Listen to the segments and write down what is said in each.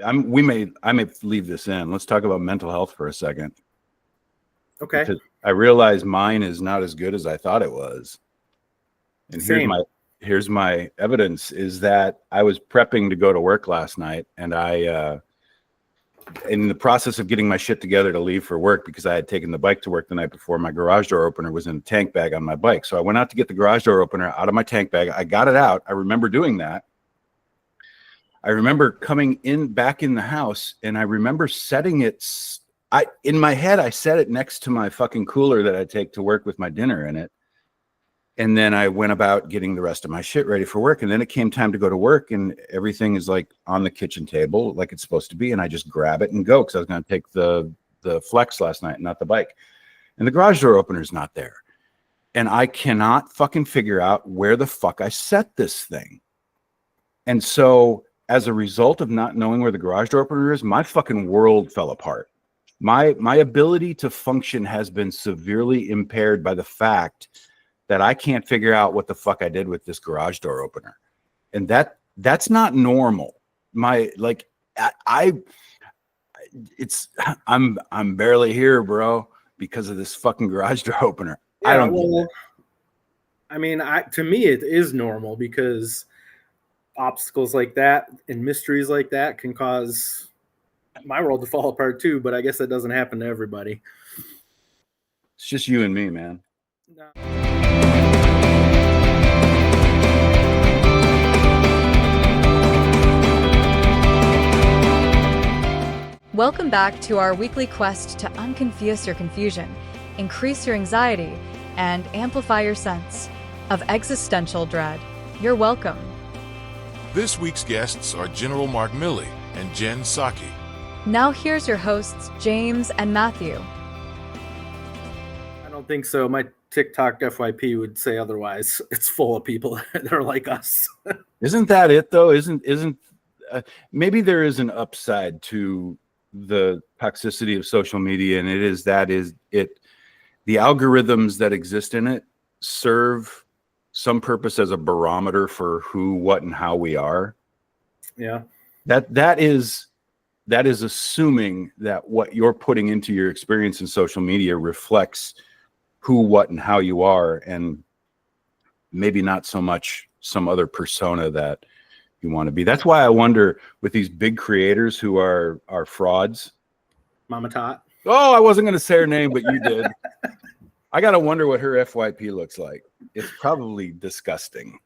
I may leave this in. Let's talk about mental health for a second. Okay. Because I realize mine is not as good as I thought it was. And Same. here's my evidence is that I was prepping to go to work last night, and I in the process of getting my shit together to leave for work, because I had taken the bike to work the night before, my garage door opener was in a tank bag on my bike. So I went out to get the garage door opener out of my tank bag. I got it out. I remember doing that. I remember coming back in the house, and I remember setting it. In my head, I set it next to my fucking cooler that I take to work with my dinner in it. And then I went about getting the rest of my shit ready for work. And then it came time to go to work, and everything is like on the kitchen table like it's supposed to be. And I just grab it and go, because I was going to take the Flex last night, not the bike. And the garage door opener is not there. And I cannot fucking figure out where the fuck I set this thing. And so as a result of not knowing where the garage door opener is, my fucking world fell apart. My ability to function has been severely impaired by the fact that I can't figure out what the fuck I did with this garage door opener. And that's not normal. I'm barely here, bro, because of this fucking garage door opener. Yeah, I don't get it. I mean, to me, it is normal, because obstacles like that and mysteries like that can cause my world to fall apart too. But I guess that doesn't happen to everybody. It's just you and me, man. No. Welcome back to our weekly quest to unconfuse your confusion, increase your anxiety, and amplify your sense of existential dread. You're welcome. This week's guests are General Mark Milley and Jen Psaki. Now here's your hosts, James and Matthew. I don't think so. My TikTok FYP would say otherwise. It's full of people that are like us. Isn't that it though? Maybe there is an upside to the toxicity of social media, and the algorithms that exist in it serve some purpose as a barometer for who, what, and how we are. Yeah. That is assuming that what you're putting into your experience in social media reflects who, what, and how you are, and maybe not so much some other persona that you want to be. That's why I wonder with these big creators who are frauds. Mama Tot. Oh, I wasn't going to say her name, but you did. I got to wonder what her FYP looks like. It's probably disgusting.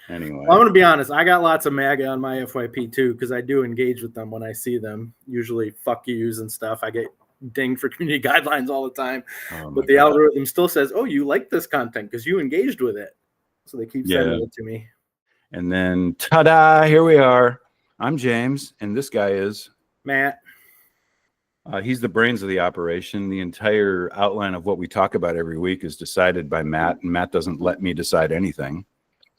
Anyway. Well, I'm going to be honest. I got lots of MAGA on my FYP too, because I do engage with them when I see them. Usually fuck yous and stuff. I get dinged for community guidelines all the time. But the algorithm still says, oh, you like this content because you engaged with it. So they keep sending it to me. And then, ta-da, here we are. I'm James, and this guy is Matt. He's the brains of the operation. The entire outline of what we talk about every week is decided by Matt, and Matt doesn't let me decide anything.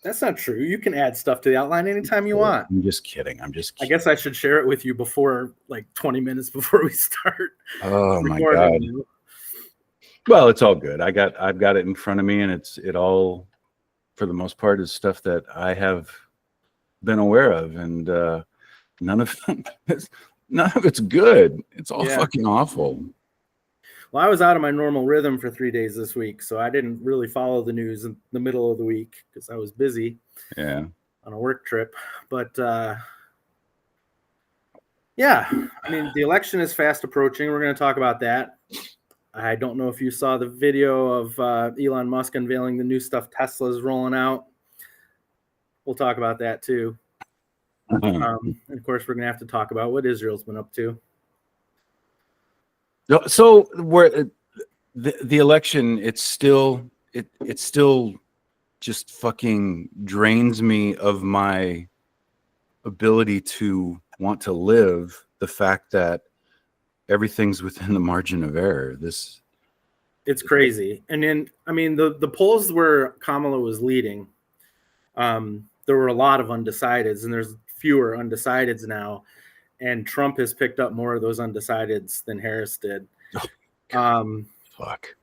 That's not true. You can add stuff to the outline anytime you want. I'm just kidding. I guess I should share it with you before, like 20 minutes before we start. Oh my God. Well, it's all good. I've got it in front of me, and it all, for the most part, is stuff that I have been aware of, and none of it's good. It's all fucking awful. Well, I was out of my normal rhythm for 3 days this week, so I didn't really follow the news in the middle of the week because I was busy on a work trip. But I mean, the election is fast approaching. We're going to talk about that. I don't know if you saw the video of Elon Musk unveiling the new stuff Tesla's rolling out. We'll talk about that too. And of course, we're going to have to talk about what Israel's been up to. So where the election, it still just fucking drains me of my ability to want to live. The fact that everything's within the margin of error. It's crazy. And then, I mean, the polls where Kamala was leading, there were a lot of undecideds, and there's fewer undecideds now. And Trump has picked up more of those undecideds than Harris did. Fuck.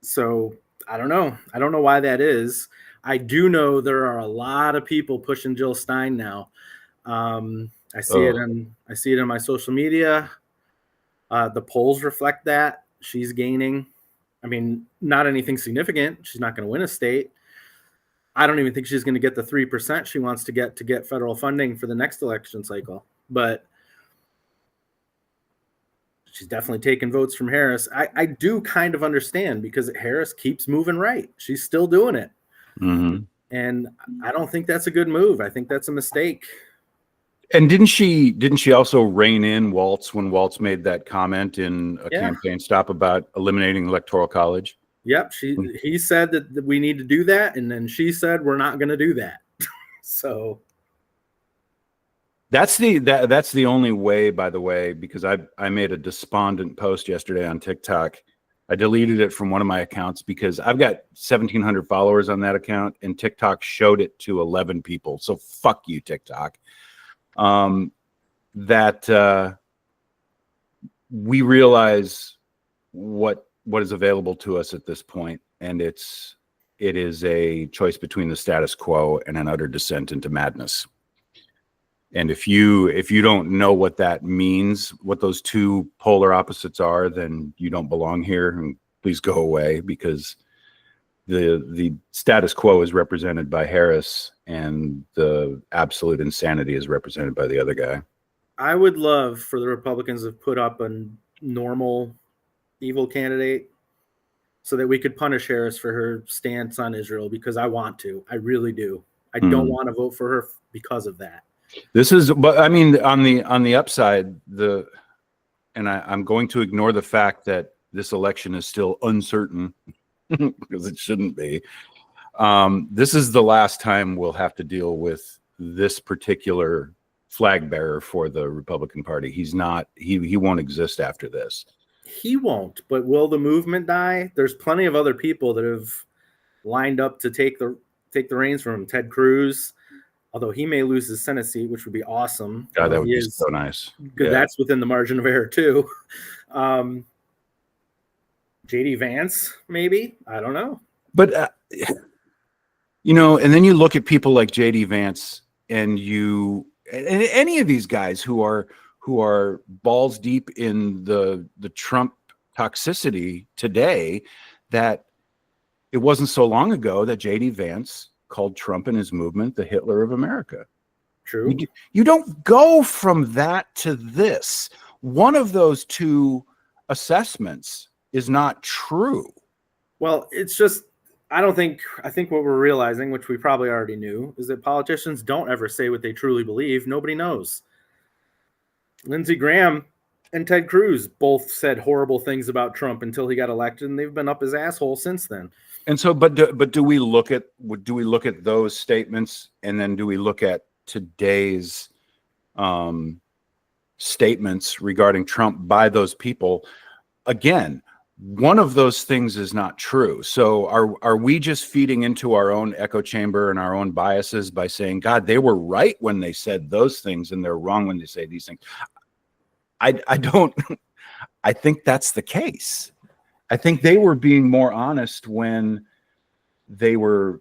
So I don't know. I don't know why that is. I do know there are a lot of people pushing Jill Stein now. I see it in my social media. The polls reflect that she's gaining. I mean, not anything significant. She's not going to win a state. I don't even think she's going to get the 3% she wants to get federal funding for the next election cycle. But she's definitely taking votes from Harris. I do kind of understand because Harris keeps moving right. She's still doing it. Mm-hmm. And I don't think that's a good move. I think that's a mistake. And didn't she also rein in Waltz when Waltz made that comment in a campaign stop about eliminating electoral college? Yep. He said that we need to do that. And then she said, we're not going to do that. So that's the only way, by the way, because I made a despondent post yesterday on TikTok. I deleted it from one of my accounts because I've got 1,700 followers on that account and TikTok showed it to 11 people. So fuck you, TikTok. That we realize what is available to us at this point, and it is a choice between the status quo and an utter descent into madness. And if you don't know what that means, what those two polar opposites are, then you don't belong here, and please go away, because the status quo is represented by Harris and the absolute insanity is represented by the other guy. I would love for the Republicans to put up a normal evil candidate so that we could punish Harris for her stance on Israel, because I want to. I really do. I don't want to vote for her because of that. But I mean, on the upside, I'm going to ignore the fact that this election is still uncertain because it shouldn't be. This is the last time we'll have to deal with this particular flag bearer for the Republican Party. He won't exist after this. He won't, but will the movement die? There's plenty of other people that have lined up to take the reins from him. Ted Cruz, although he may lose his Senate seat, which would be awesome. God, that would be so nice. Good, yeah. That's within the margin of error too. JD Vance, maybe, I don't know. But and then you look at people like JD Vance, and any of these guys who are balls deep in the Trump toxicity today, that it wasn't so long ago that JD Vance called Trump and his movement the Hitler of America. True. You don't go from that to this. One of those two assessments is not true. Well, it's just, I think what we're realizing, which we probably already knew, is that politicians don't ever say what they truly believe. Nobody knows. Lindsey Graham and Ted Cruz both said horrible things about Trump until he got elected, and they've been up his asshole since then. And so, but do we look at those statements, and then do we look at today's statements regarding Trump by those people? Again, one of those things is not true. So are we just feeding into our own echo chamber and our own biases by saying, God, they were right when they said those things and they're wrong when they say these things? I think that's the case. I think they were being more honest when they were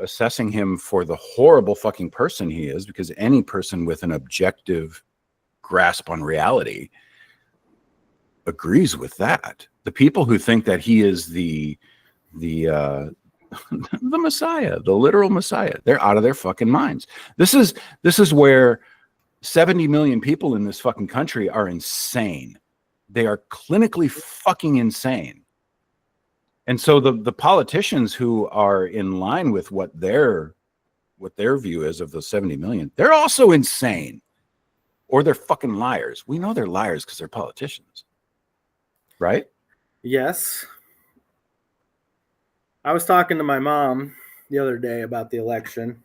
assessing him for the horrible fucking person he is, because any person with an objective grasp on reality agrees with that. The people who think that he is the Messiah, the literal Messiah, they're out of their fucking minds. This is where 70 million people in this fucking country are insane. They are clinically fucking insane. And so the politicians who are in line with what their view is of those 70 million, they're also insane, or they're fucking liars. We know they're liars because they're politicians. Right? Yes. I was talking to my mom the other day about the election.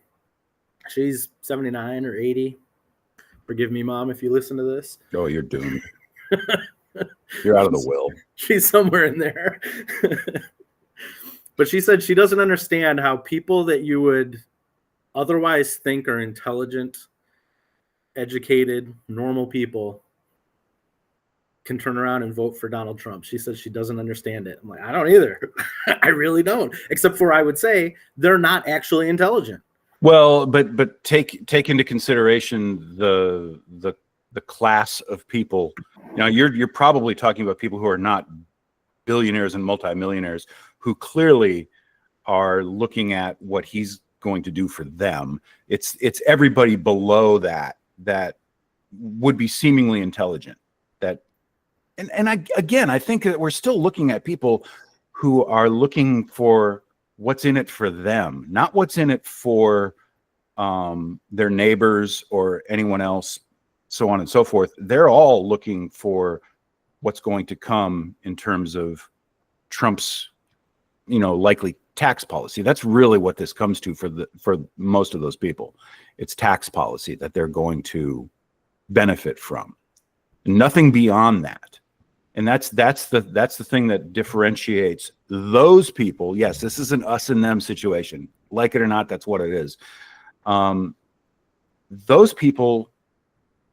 She's 79 or 80. Forgive me, Mom, if you listen to this. Oh, you're doomed. You're out of the will. She's somewhere in there. But she said she doesn't understand how people that you would otherwise think are intelligent, educated, normal people can turn around and vote for Donald Trump. She said she doesn't understand it. I'm like, I don't either. I really don't. Except for, I would say, they're not actually intelligent. Well, but take into consideration the class of people. You're probably talking about people who are not billionaires and multimillionaires, who clearly are looking at what he's going to do for them. It's everybody below that would be seemingly intelligent. I think that we're still looking at people who are looking for what's in it for them, not what's in it for their neighbors or anyone else, so on and so forth. They're all looking for what's going to come in terms of Trump's, likely tax policy. That's really what this comes to for most of those people. It's tax policy that they're going to benefit from. Nothing beyond that. And that's the thing that differentiates those people. Yes, this is an us and them situation. Like it or not, that's what it is. Those people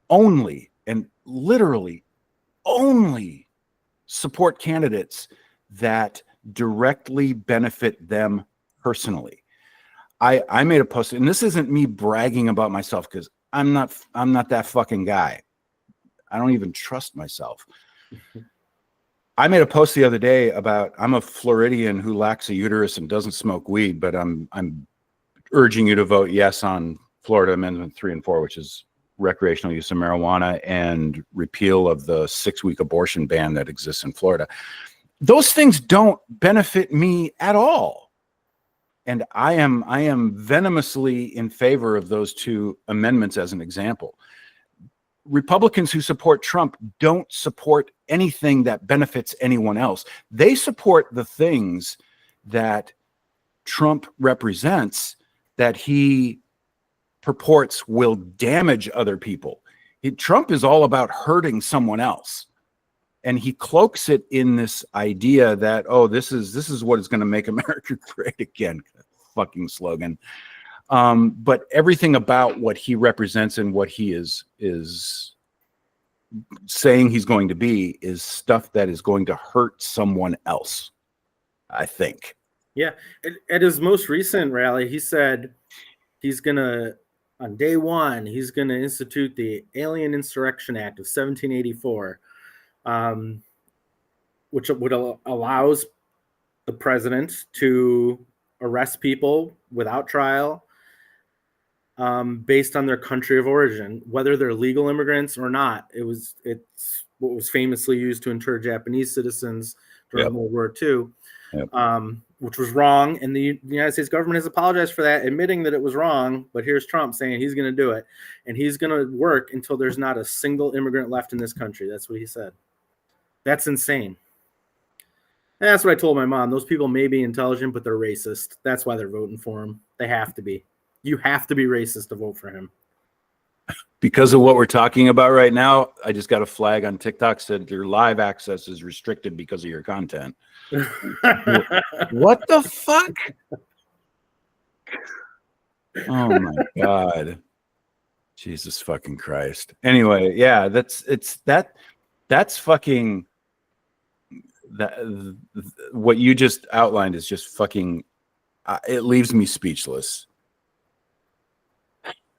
only and literally only support candidates that directly benefit them personally. I made a post, and this isn't me bragging about myself, because I'm not that fucking guy. I don't even trust myself. I made a post the other day about, I'm a Floridian who lacks a uterus and doesn't smoke weed, but I'm urging you to vote yes on Florida Amendment 3 and 4, which is recreational use of marijuana and repeal of the 6-week abortion ban that exists in Florida. Those things don't benefit me at all. And I am venomously in favor of those two amendments as an example. Republicans who support Trump don't support anything that benefits anyone else. They support the things that Trump represents, that he purports will damage other people. Trump is all about hurting someone else. And he cloaks it in this idea that, oh, this is what is going to make America great again. Fucking slogan. But everything about what he represents and what he is saying he's going to be is stuff that is going to hurt someone else, I think. Yeah. At his most recent rally, he said he's going to, on day one, he's going to institute the Alien Insurrection Act of 1784, which allows the president to arrest people without trial, based on their country of origin, whether they're legal immigrants or not. It's what was famously used to inter Japanese citizens during World War II, which was wrong. And the United States government has apologized for that, admitting that it was wrong. But here's Trump saying he's going to do it, and he's going to work until there's not a single immigrant left in this country. That's what he said. That's insane. And that's what I told my mom. Those people may be intelligent, but they're racist. That's why they're voting for him. They have to be. You have to be racist to vote for him. Because of what we're talking about right now, I just got a flag on TikTok said your live access is restricted because of your content. What the fuck? Oh my God. Jesus fucking Christ. Anyway, yeah, that's fucking that. What you just outlined is just fucking, it leaves me speechless.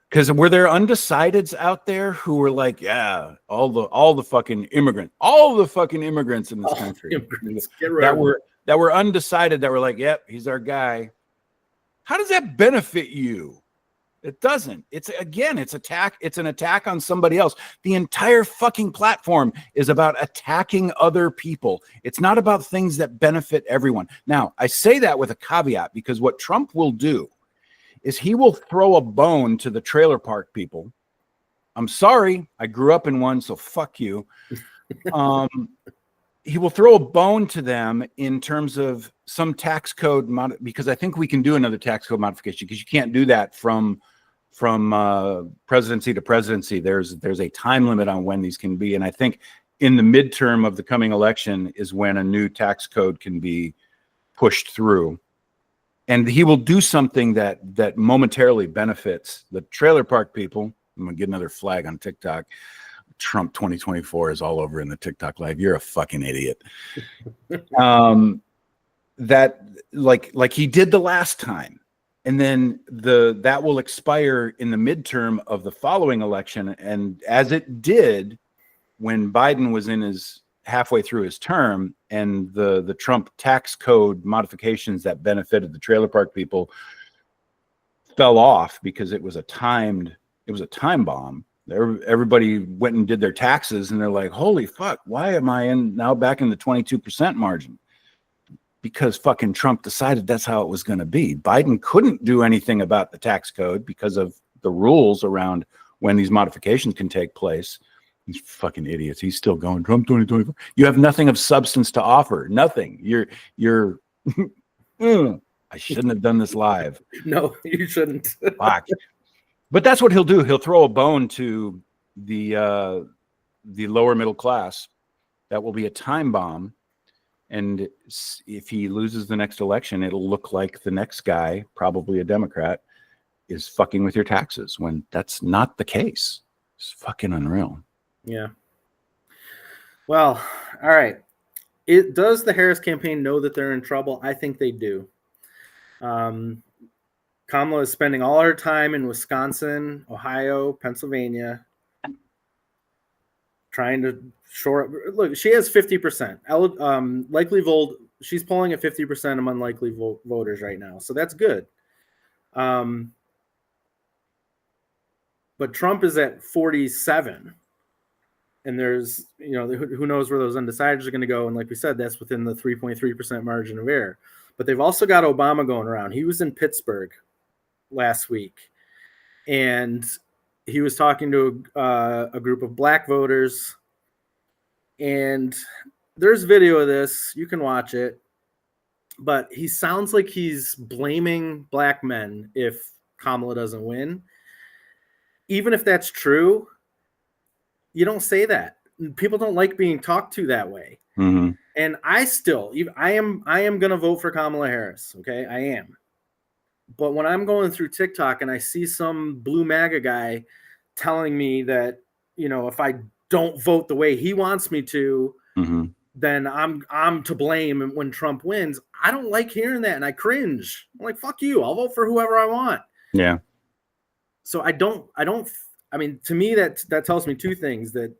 Because were there undecideds out there who were like, yeah, all the fucking immigrants in this country that were undecided, that were like, yep, he's our guy. How does that benefit you? It doesn't. It's an attack on somebody else. The entire fucking platform is about attacking other people. It's not about things that benefit everyone. Now, I say that with a caveat, because what Trump will do is he will throw a bone to the trailer park people. I'm sorry, I grew up in one, so fuck you. He will throw a bone to them in terms of some tax code because I think we can do another tax code modification, because you can't do that from presidency to presidency. There's a time limit on when these can be, and I think in the midterm of the coming election is when a new tax code can be pushed through. And he will do something that momentarily benefits the trailer park people. I'm going to get another flag on TikTok. Trump 2024 is all over in the TikTok live. You're a fucking idiot. That like he did the last time. And then that will expire in the midterm of the following election. And as it did when Biden was in his halfway through his term, and the Trump tax code modifications that benefited the trailer park people fell off because it was a time bomb. Everybody went and did their taxes, and they're like, holy fuck, why am I now back in the 22% margin? Because fucking Trump decided that's how it was going to be. Biden couldn't do anything about the tax code because of the rules around when these modifications can take place. These fucking idiots. He's still going, Trump 2024. You have nothing of substance to offer. Nothing. You're I shouldn't have done this live. No, you shouldn't. Fuck. But that's what he'll do. He'll throw a bone to the lower middle class. That will be a time bomb. And if he loses the next election, it'll look like the next guy, probably a Democrat, is fucking with your taxes when that's not the case. It's fucking unreal. Yeah. Well, all right. Does the Harris campaign know that they're in trouble? I think they do. Kamala is spending all her time in Wisconsin, Ohio, Pennsylvania, trying to shore up. Look, she has 50%. Likely vote. She's polling at 50% among likely voters right now, so that's good. But Trump is at 47, and there's who knows where those undecideds are going to go. And like we said, that's within the 3.3% margin of error. But they've also got Obama going around. He was in Pittsburgh last week, and he was talking to a group of black voters, and there's video of this. You can watch it, but he sounds like he's blaming black men if Kamala doesn't win. Even if that's true, you don't say that. People don't like being talked to that way. Mm-hmm. And I am going to vote for Kamala Harris. Okay. I am. But when I'm going through TikTok and I see some blue MAGA guy telling me that, if I don't vote the way he wants me to, mm-hmm. then I'm to blame when Trump wins. I don't like hearing that, and I cringe. I'm like, fuck you. I'll vote for whoever I want. Yeah. So I mean, to me, that tells me two things: that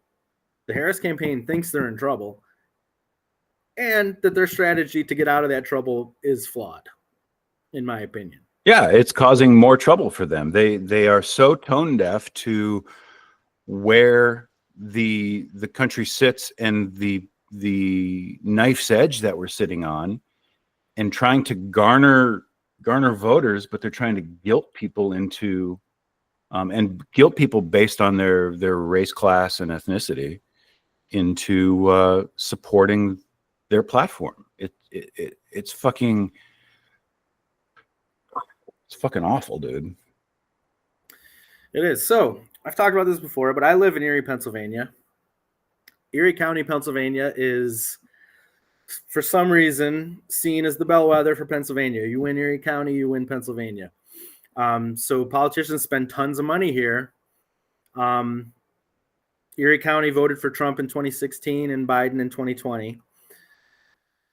the Harris campaign thinks they're in trouble, and that their strategy to get out of that trouble is flawed, in my opinion. Yeah, it's causing more trouble for them. They are so tone deaf to where the country sits and the knife's edge that we're sitting on, and trying to garner voters, but they're trying to guilt people into and guilt people based on their race, class, and ethnicity into supporting their platform. It's fucking awful, dude. It is. So I've talked about this before, but I live in Erie, Pennsylvania. Erie County, Pennsylvania is, for some reason, seen as the bellwether for Pennsylvania. You win Erie County, you win Pennsylvania. So politicians spend tons of money here. Erie County voted for Trump in 2016 and Biden in 2020.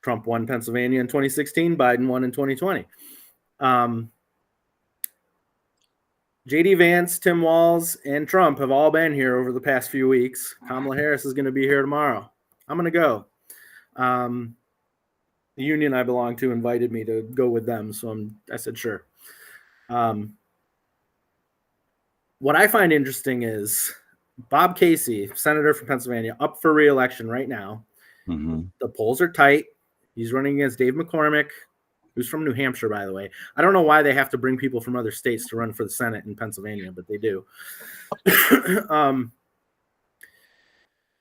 Trump won Pennsylvania in 2016. Biden won in 2020. J.D. Vance, Tim Walz, and Trump have all been here over the past few weeks. Kamala Harris is going to be here tomorrow. I'm going to go. The union I belong to invited me to go with them, so I said sure. What I find interesting is Bob Casey, senator from Pennsylvania, up for re-election right now. Mm-hmm. The polls are tight. He's running against Dave McCormick, who's from New Hampshire, by the way. I don't know why they have to bring people from other states to run for the Senate in Pennsylvania, but they do. The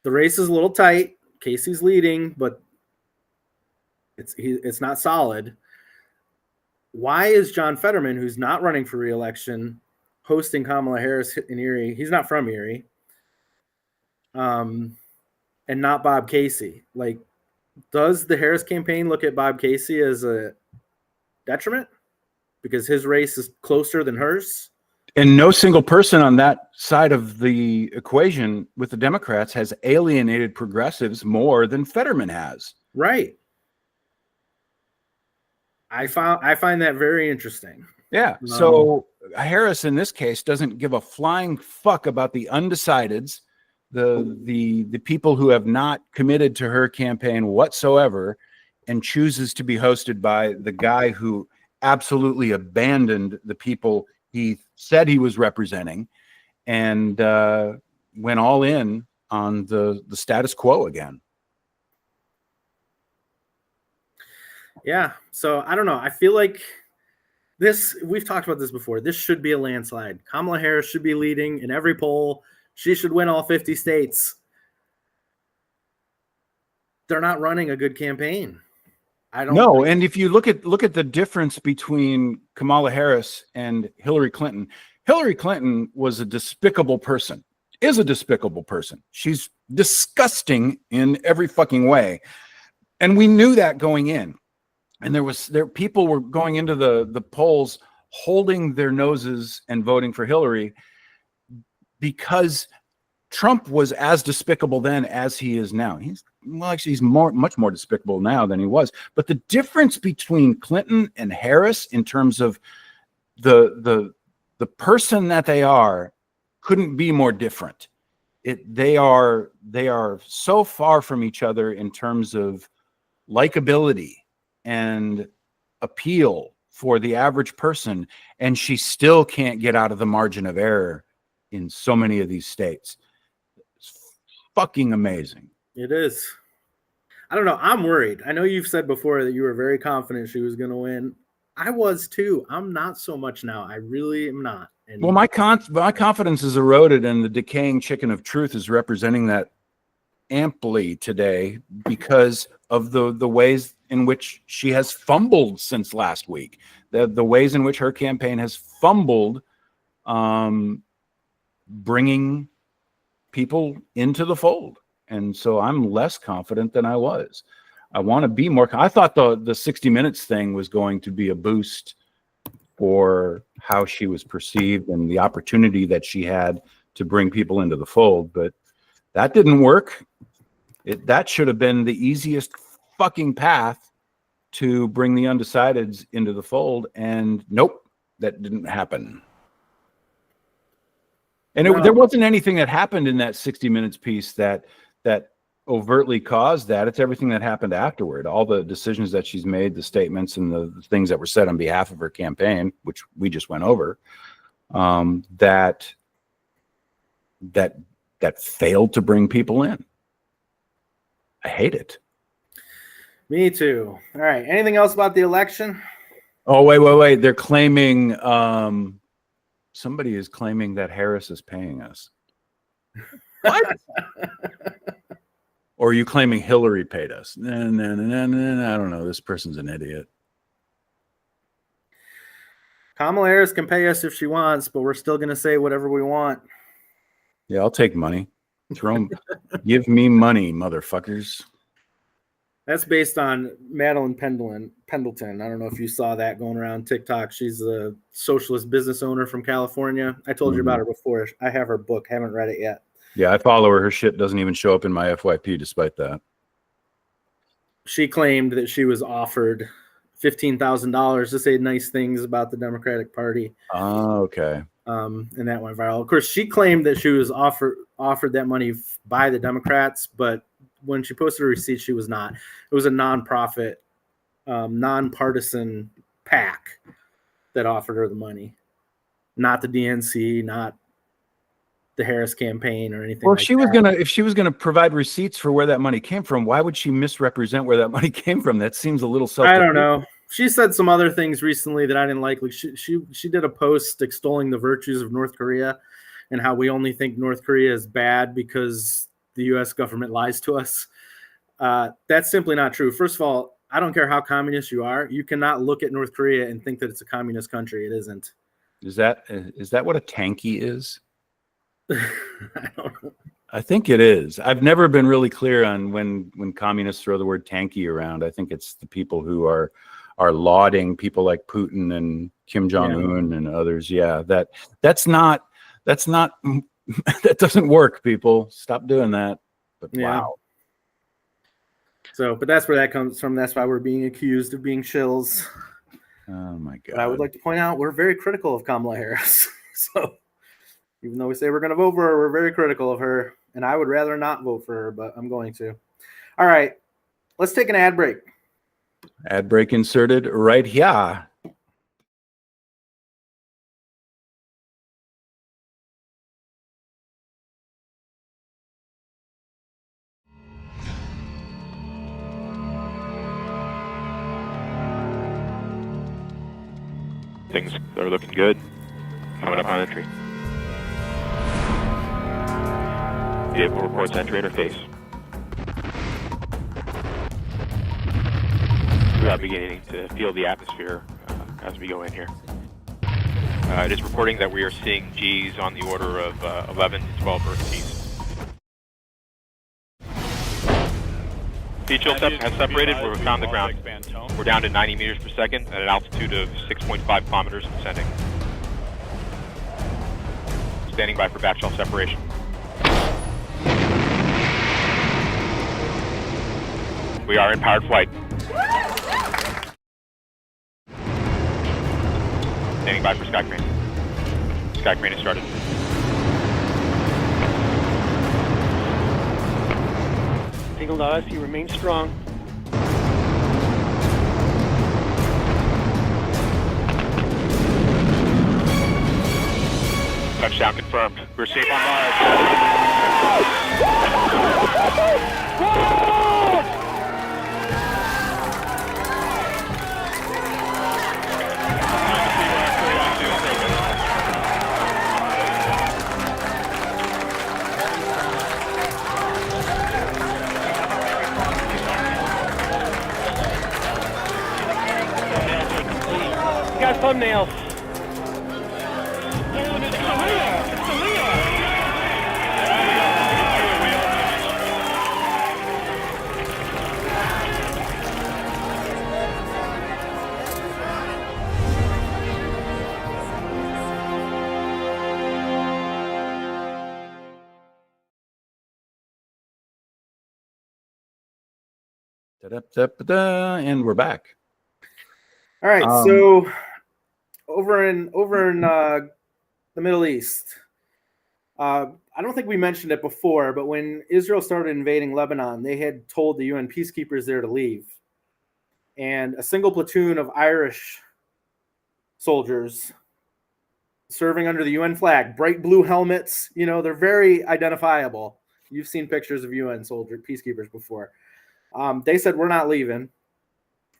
race is a little tight. Casey's leading, but it's not solid. Why is John Fetterman, who's not running for re-election, hosting Kamala Harris in Erie? He's not from Erie. And not Bob Casey. Like, does the Harris campaign look at Bob Casey as a detriment because his race is closer than hers? And no single person on that side of the equation with the Democrats has alienated progressives more than Fetterman has. Right. I find that very interesting. Yeah. So Harris in this case doesn't give a flying fuck about the undecideds, the people who have not committed to her campaign whatsoever, and chooses to be hosted by the guy who absolutely abandoned the people he said he was representing and went all in on the status quo again. Yeah. So I don't know. I feel like we've talked about this before. This should be a landslide. Kamala Harris should be leading in every poll. She should win all 50 states. They're not running a good campaign. No, and if you look at the difference between Kamala Harris and Hillary Clinton was a despicable person. Is a despicable person. She's disgusting in every fucking way. And we knew that going in. And people were going into the polls holding their noses and voting for Hillary because Trump was as despicable then as he is now. He's much more despicable now than he was. But the difference between Clinton and Harris in terms of the person that they are couldn't be more different. They are so far from each other in terms of likability and appeal for the average person, and she still can't get out of the margin of error in so many of these states. It's fucking amazing. It is. I don't know. I'm worried. I know you've said before that you were very confident she was going to win. I was too. I'm not so much now. I really am not. And well, my confidence is eroded, and the decaying chicken of truth is representing that amply today because of the ways in which she has fumbled since last week, the ways in which her campaign has fumbled bringing people into the fold. And so I'm less confident than I was. I want to be more. I thought the 60 Minutes thing was going to be a boost for how she was perceived and the opportunity that she had to bring people into the fold, but that didn't work. That should have been the easiest fucking path to bring the undecideds into the fold, and nope, that didn't happen. And there wasn't anything that happened in that 60 Minutes piece that overtly caused that. It's everything that happened afterward, all the decisions that she's made, the statements and the things that were said on behalf of her campaign, which we just went over, that failed to bring people in. I hate it. Me too. All right. Anything else about the election? Oh, wait. They're claiming, somebody is claiming that Harris is paying us. What? Or are you claiming Hillary paid us? No, I don't know. This person's an idiot. Kamala Harris can pay us if she wants, but we're still going to say whatever we want. Yeah, I'll take money. Give me money, motherfuckers. That's based on Madeline Pendleton. I don't know if you saw that going around TikTok. She's a socialist business owner from California. I told you about her before. I have her book. Haven't read it yet. Yeah, I follow her. Her shit doesn't even show up in my FYP despite that. She claimed that she was offered $15,000 to say nice things about the Democratic Party. Oh, okay. And that went viral. Of course, she claimed that she was offered that money by the Democrats, but when she posted a receipt, she was not. It was a nonprofit, nonpartisan PAC that offered her the money, not the DNC, not the Harris campaign or anything. Well, if she was gonna provide receipts for where that money came from, why would she misrepresent where that money came from? That seems a little self. I don't know. She said some other things recently that I didn't like. Like she did a post extolling the virtues of North Korea and how we only think North Korea is bad because the U.S. government lies to us. That's simply not true. First of all, I don't care how communist you are. You cannot look at North Korea and think that it's a communist country. It isn't. Is that what a tanky is? I don't know. I think it is. I've never been really clear on when communists throw the word tanky around. I think it's the people who are lauding people like Putin and Kim Jong-un and others. Yeah, that's not that doesn't work, people. Stop doing that. But wow. So, but that's where that comes from. That's why we're being accused of being shills. Oh my God. But I would like to point out we're very critical of Kamala Harris. So even though we say we're going to vote for her, we're very critical of her. And I would rather not vote for her, but I'm going to. All right. Let's take an ad break. Ad break inserted right here. Things are looking good. Coming up on entry. Vehicle reports entry interface. We are beginning to feel the atmosphere as we go in here. It is reporting that we are seeing G's on the order of 11 to 12 Earth G's. Speed chill has separated. We're on the ground. We're down to 90 meters per second at an altitude of 6.5 kilometers descending. Standing by for back shell separation. We are in powered flight. Standing by for sky crane. Sky crane has started. Signal to us, you remain strong. Touchdown confirmed. We're safe on Mars. You got thumbnails. And we're back. All right. So over in the Middle East, I don't think we mentioned it before, but when Israel started invading Lebanon, they had told the UN peacekeepers there to leave. And a single platoon of Irish soldiers serving under the UN flag, bright blue helmets, they're very identifiable. You've seen pictures of UN soldier peacekeepers before. They said, we're not leaving.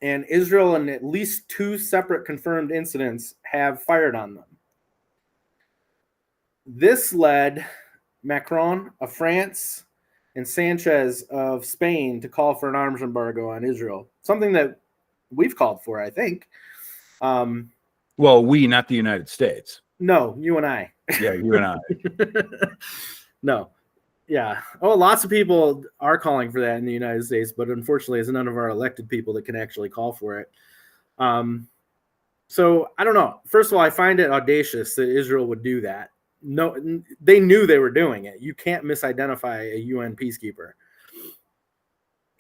And Israel, in at least 2 separate confirmed incidents, have fired on them. This led Macron of France and Sanchez of Spain to call for an arms embargo on Israel, something that we've called for, I think. Well, we, not the United States. No, you and I. Yeah, you and I. No. Yeah. Oh, lots of people are calling for that in the United States, but unfortunately, it's none of our elected people that can actually call for it. So I don't know. First of all, I find it audacious that Israel would do that. No, they knew they were doing it. You can't misidentify a UN peacekeeper.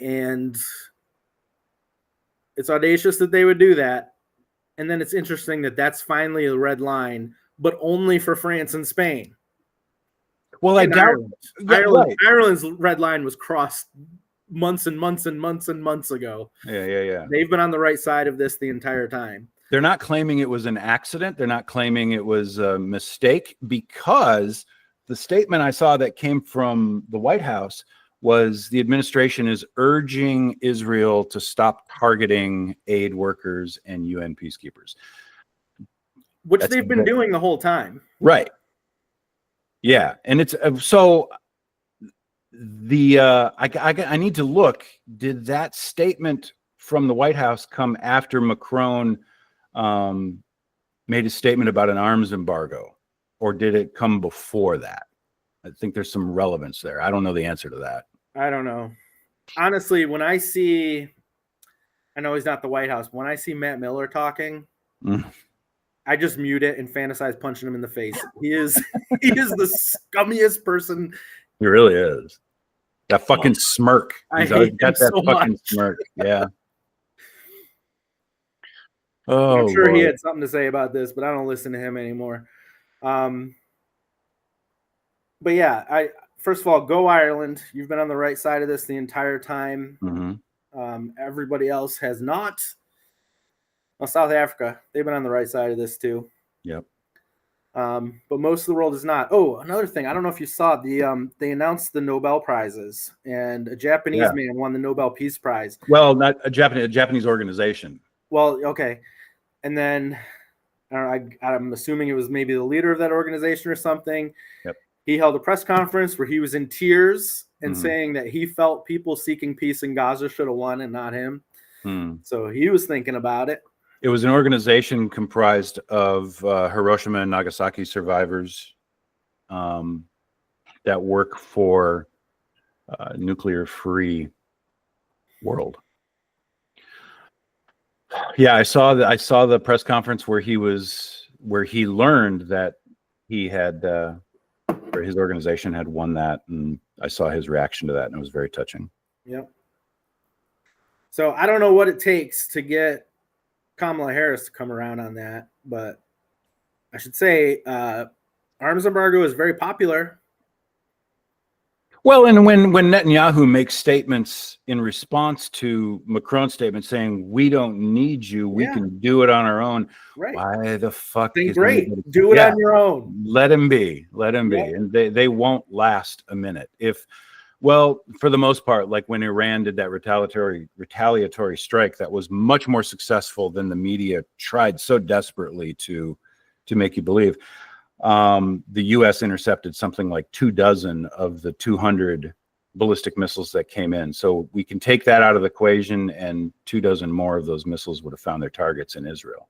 And it's audacious that they would do that. And then it's interesting that that's finally a red line, but only for France and Spain. Well, I doubt Ireland's red line was crossed months and months and months and months ago. Yeah. They've been on the right side of this the entire time. They're not claiming it was an accident. They're not claiming it was a mistake, because the statement I saw that came from the White House was the administration is urging Israel to stop targeting aid workers and UN peacekeepers. Which they've been doing the whole time. Right. Yeah. And it's so the I need to look. Did that statement from the White House come after Macron made a statement about an arms embargo, or did it come before that? I think there's some relevance there. I don't know the answer to that. I don't know. Honestly, when I see, I know he's not the White House, but when I see Matt Miller talking, I just mute it and fantasize punching him in the face. He is the scummiest person. He really is. That fucking smirk. He's always got that so fucking much. smirk. Yeah. Oh, I'm sure he Lord. had something to say about this, but I don't listen to him anymore. But yeah, first of all, go Ireland. You've been on the right side of this the entire time. Mm-hmm. Everybody else has not. Well, South Africa, they've been on the right side of this too. Yep. But most of the world is not. Oh, another thing. I don't know if you saw they announced the Nobel Prizes, and a Japanese man won the Nobel Peace Prize. Well, not a Japanese organization. Well, okay. And then I'm assuming it was maybe the leader of that organization or something. Yep. He held a press conference where he was in tears and Mhm. saying that he felt people seeking peace in Gaza should have won and not him. So he was thinking about it. It was an organization comprised of Hiroshima and Nagasaki survivors that work for nuclear-free world. Yeah, I saw the press conference where he learned that he had or his organization had won that, and I saw his reaction to that, and it was very touching. Yep. So I don't know what it takes to get Kamala Harris to come around on that, but I should say arms embargo is very popular. Well, and when Netanyahu makes statements in response to Macron's statement saying, we don't need you, we can do it on our own. Right. Why the fuck Then is great. anybody... Do it on your own. Let him be. And they won't last a minute. Well, for the most part, like when Iran did that retaliatory strike, that was much more successful than the media tried so desperately to make you believe. The U.S. intercepted something like 24 of the 200 ballistic missiles that came in. So we can take that out of the equation, and 24 more of those missiles would have found their targets in Israel.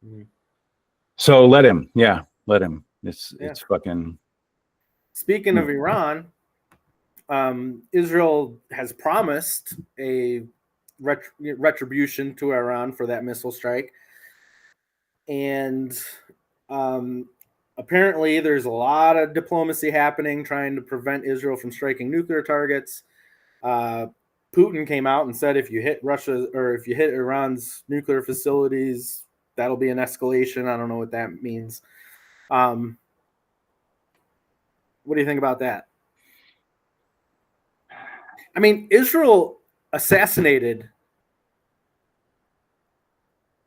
Mm-hmm. So let him. It's fucking. Speaking of Iran, Israel has promised a retribution to Iran for that missile strike. And apparently there's a lot of diplomacy happening trying to prevent Israel from striking nuclear targets. Putin came out and said if you hit Russia or if you hit Iran's nuclear facilities, that'll be an escalation. I don't know what that means. What do you think about that? I mean, Israel assassinated.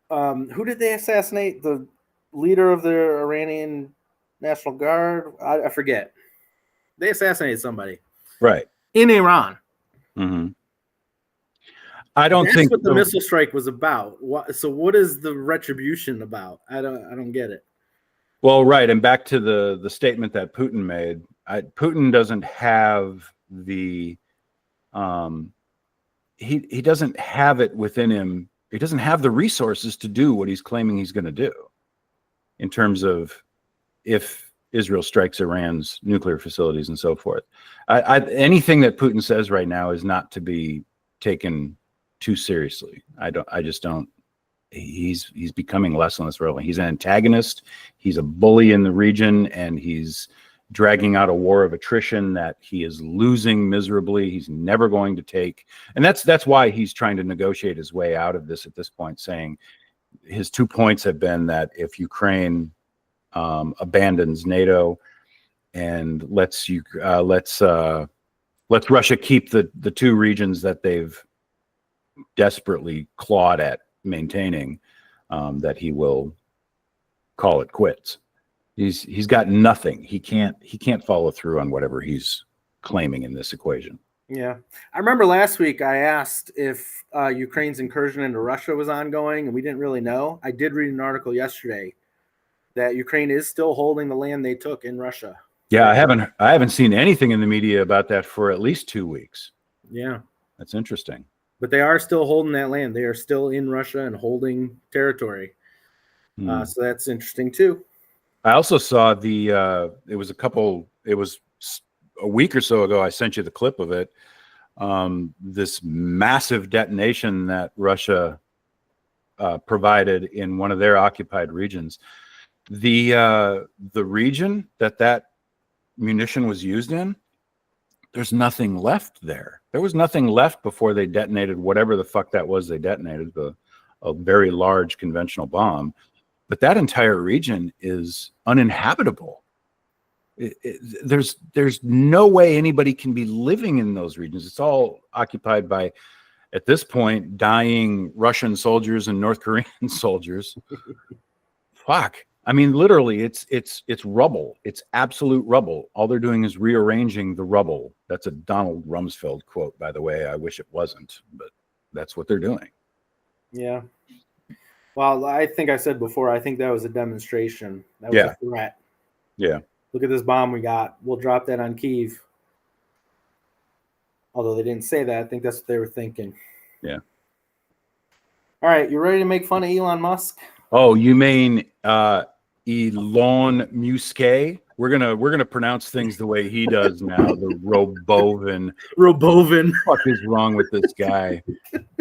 Who did they assassinate? The leader of the Iranian National Guard? I forget. They assassinated somebody. Right. In Iran. Mm-hmm. I don't think that's what the missile strike was about. So what is the retribution about? I don't get it. Well, right. And back to the statement that Putin made. Putin doesn't have the he doesn't have it within him. He doesn't have the resources to do what he's claiming he's going to do in terms of if Israel strikes Iran's nuclear facilities and so forth. Anything that Putin says right now is not to be taken too seriously. I just don't. He's becoming less and less relevant. He's an antagonist. He's a bully in the region, and he's dragging out a war of attrition that he is losing miserably. He's never going to take, and that's why he's trying to negotiate his way out of this at this point, saying his 2 points have been that if Ukraine abandons NATO and lets Russia keep the two regions that they've desperately clawed at maintaining, that he will call it quits. He's got nothing. He can't follow through on whatever he's claiming in this equation. Yeah. I remember last week I asked if Ukraine's incursion into Russia was ongoing, and we didn't really know. I did read an article yesterday that Ukraine is still holding the land they took in Russia. Yeah, I haven't seen anything in the media about that for at least 2 weeks. Yeah. That's interesting. But they are still holding that land. They are still in Russia and holding territory. So that's interesting too. I also saw it was a week or so ago, I sent you the clip of it. This massive detonation that Russia provided in one of their occupied regions. The region that munition was used in, there's nothing left there. There was nothing left before they detonated whatever the fuck that was they detonated, the a very large conventional bomb, but that entire region is uninhabitable. There's no way anybody can be living in those regions. It's all occupied by, at this point, dying Russian soldiers and North Korean soldiers. Fuck. I mean, literally, it's rubble. It's absolute rubble. All they're doing is rearranging the rubble. That's a Donald Rumsfeld quote, by the way. I wish it wasn't, but that's what they're doing. Yeah. Well, I think I said before, I think that was a demonstration. That was a threat. Yeah. Look at this bomb we got. We'll drop that on Kyiv. Although they didn't say that. I think that's what they were thinking. Yeah. All right. You ready to make fun of Elon Musk? Oh, you mean Elon Musk? We're gonna pronounce things the way he does now. The Robovin. Robovin. What the fuck is wrong with this guy?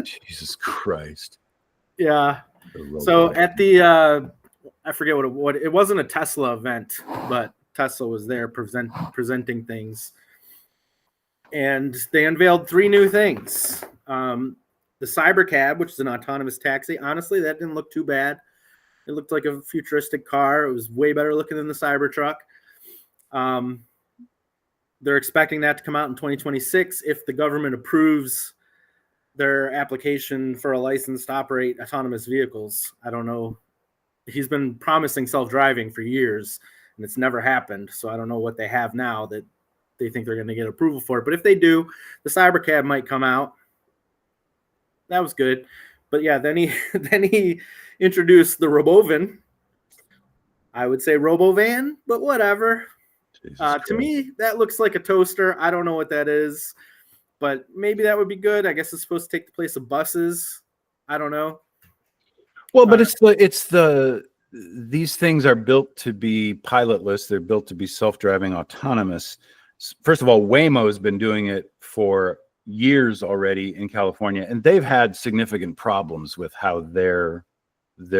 Jesus Christ. Yeah. So at the I forget what it wasn't a Tesla event, but Tesla was there presenting things, and they unveiled 3 new things. The Cybercab, which is an autonomous taxi. Honestly, that didn't look too bad. It looked like a futuristic car. It was way better looking than the Cybertruck. They're expecting that to come out in 2026 if the government approves their application for a license to operate autonomous vehicles. I don't know. He's been promising self-driving for years, and it's never happened. So I don't know what they have now that they think they're going to get approval for it. But if they do, the Cybercab might come out. That was good. But yeah, then he introduced the Robovin. I would say Robovan, but whatever. To me, that looks like a toaster. I don't know what that is, but maybe that would be good. I guess it's supposed to take the place of buses. I don't know. Well, but these things are built to be pilotless. They're built to be self-driving, autonomous. First of all, Waymo has been doing it for years already in California, and they've had significant problems with how their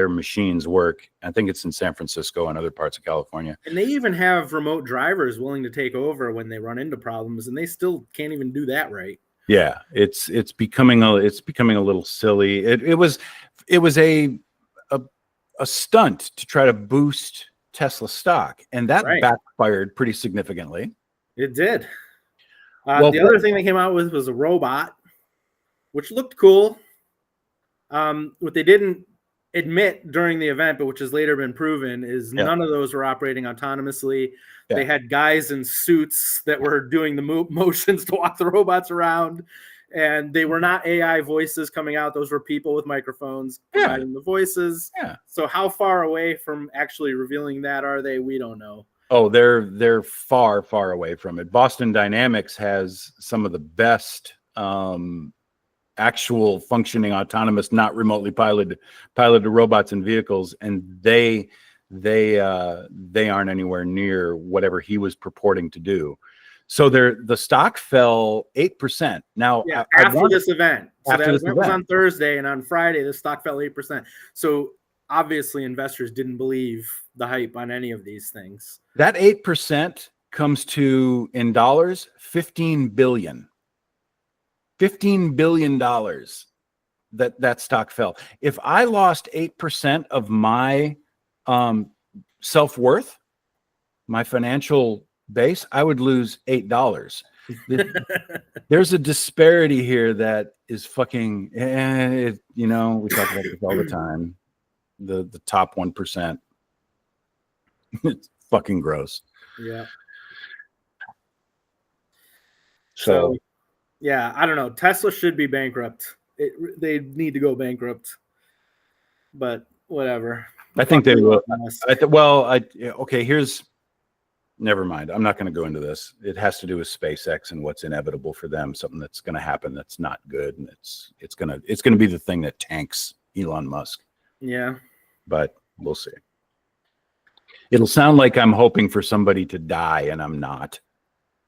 machines work. I think it's in San Francisco and other parts of California. And they even have remote drivers willing to take over when they run into problems, and they still can't even do that right. Yeah, it's becoming a little silly. It was a stunt to try to boost Tesla stock, and that backfired pretty significantly. It did. The other thing they came out with was a robot, which looked cool. What they didn't admit during the event, but which has later been proven, is none of those were operating autonomously. Yeah. They had guys in suits that were doing the motions to walk the robots around, and they were not AI voices coming out. Those were people with microphones providing the voices. Yeah. So how far away from actually revealing that are they? We don't know. Oh, they're far, far away from it. Boston Dynamics has some of the best actual functioning autonomous, not remotely piloted robots and vehicles, and they aren't anywhere near whatever he was purporting to do. So the stock fell 8%. Now after this event. So that was on Thursday, and on Friday the stock fell 8%. So obviously investors didn't believe the hype on any of these things. That 8% comes to, in dollars, $15 billion. $15 billion that stock fell. If I lost 8% of my self-worth, my financial base, I would lose $8. There's a disparity here that is fucking, we talk about this all the time. The top 1%. It's fucking gross. Yeah. So yeah, I don't know. Tesla should be bankrupt. They need to go bankrupt. But whatever. I think they will. Never mind. I'm not going to go into this. It has to do with SpaceX and what's inevitable for them. Something that's going to happen that's not good, and it's going to be the thing that tanks Elon Musk. Yeah. But we'll see. It'll sound like I'm hoping for somebody to die, and I'm not.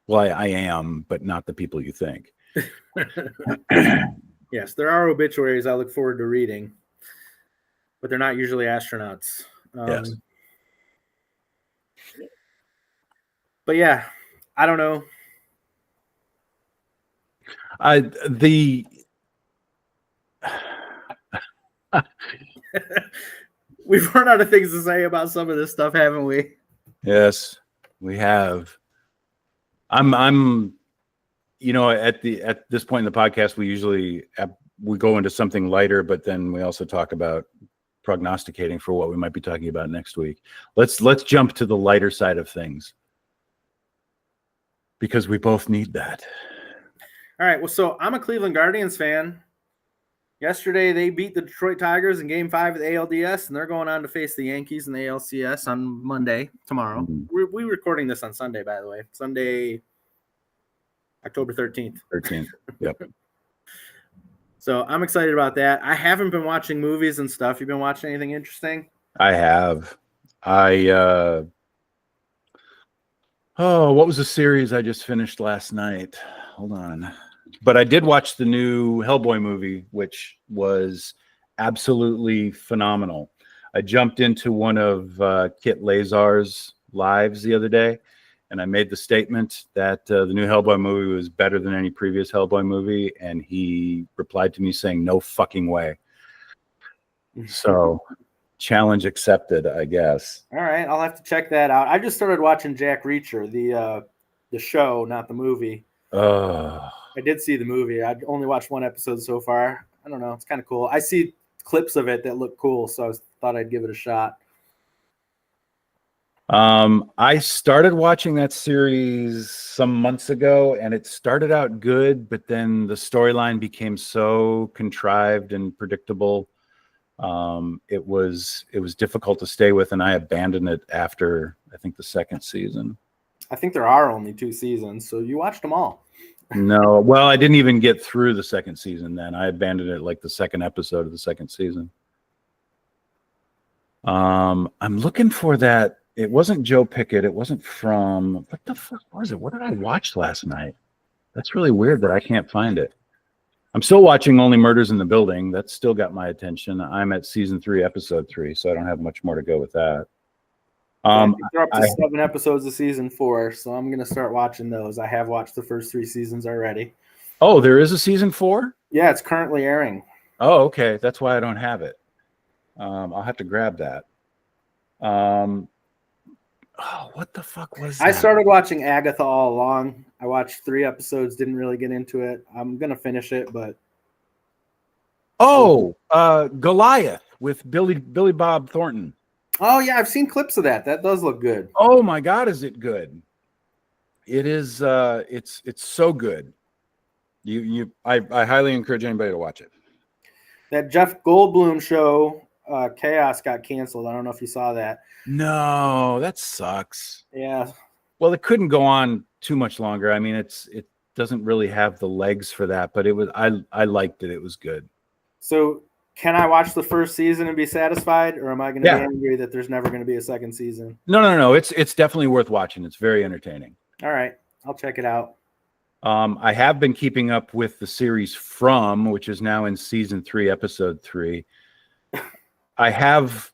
Well, I am, but not the people you think. Yes, there are obituaries I look forward to reading, but they're not usually astronauts. Yes. But yeah, I don't know. We've run out of things to say about some of this stuff, haven't we? Yes, we have. I'm at this point in the podcast, we go into something lighter, but then we also talk about prognosticating for what we might be talking about next week. Let's jump to the lighter side of things because we both need that. All right. Well, so I'm a Cleveland Guardians fan. Yesterday, they beat the Detroit Tigers in Game 5 of the ALDS, and they're going on to face the Yankees in the ALCS on Monday, tomorrow. Mm-hmm. We're recording this on Sunday, by the way. Sunday, October 13th. 13th. Yep. So I'm excited about that. I haven't been watching movies and stuff. You been watching anything interesting? I have. What was the series I just finished last night? Hold on. But I did watch the new Hellboy movie, which was absolutely phenomenal. I jumped into one of Kit Lazar's lives the other day, and I made the statement that the new Hellboy movie was better than any previous Hellboy movie, and he replied to me saying, "No fucking way." So, challenge accepted, I guess. All right, I'll have to check that out. I just started watching Jack Reacher, the show, not the movie. I did see the movie. I've only watched one episode so far. I don't know. It's kind of cool. I see clips of it that look cool, so I thought I'd give it a shot. I started watching that series some months ago, and it started out good, but then the storyline became so contrived and predictable. It was difficult to stay with, and I abandoned it after, I think, the second season. I think there are only 2 seasons, so you watched them all. No, well, I didn't even get through the second season then. I abandoned it like the second episode of the second season. I'm looking for that. It wasn't Joe Pickett. It wasn't from, what the fuck was it? What did I watch last night? That's really weird that I can't find it. I'm still watching Only Murders in the Building. That's still got my attention. I'm at season 3, episode 3, so I don't have much more to go with that. They're up to 7 episodes of season 4, so I'm going to start watching those. I have watched the first 3 seasons already. Oh, there is a season 4? Yeah, it's currently airing. Oh, okay. That's why I don't have it. I'll have to grab that. What the fuck was that? I started watching Agatha all along. I watched 3 episodes, didn't really get into it. I'm going to finish it, but... Goliath with Billy Bob Thornton. Oh, yeah, I've seen clips of that. That does look good. Oh, my God, is it good? It is. It's so good. I highly encourage anybody to watch it. That Jeff Goldblum show, Chaos, got canceled. I don't know if you saw that. No, that sucks. Yeah. Well, it couldn't go on too much longer. I mean, it doesn't really have the legs for that, but it was. I liked it. It was good. So, can I watch the first season and be satisfied, or am I going to be angry that there's never going to be a second season? No. It's definitely worth watching. It's very entertaining. All right, I'll check it out. I have been keeping up with the series From, which is now in season 3, episode 3. I have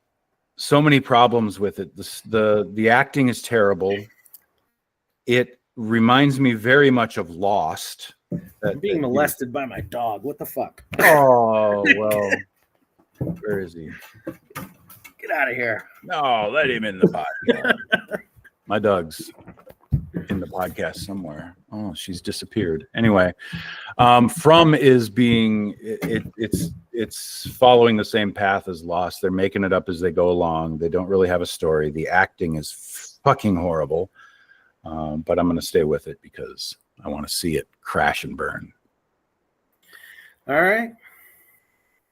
so many problems with it. The acting is terrible. It reminds me very much of Lost. I'm being molested by my dog. What the fuck? Oh, well, where is he? Get out of here. No, let him in the podcast. My dog's in the podcast somewhere. Oh, she's disappeared. Anyway, From is being it's following the same path as Lost. They're making it up as they go along. They don't really have a story. The acting is fucking horrible. But I'm going to stay with it because I want to see it crash and burn. All right.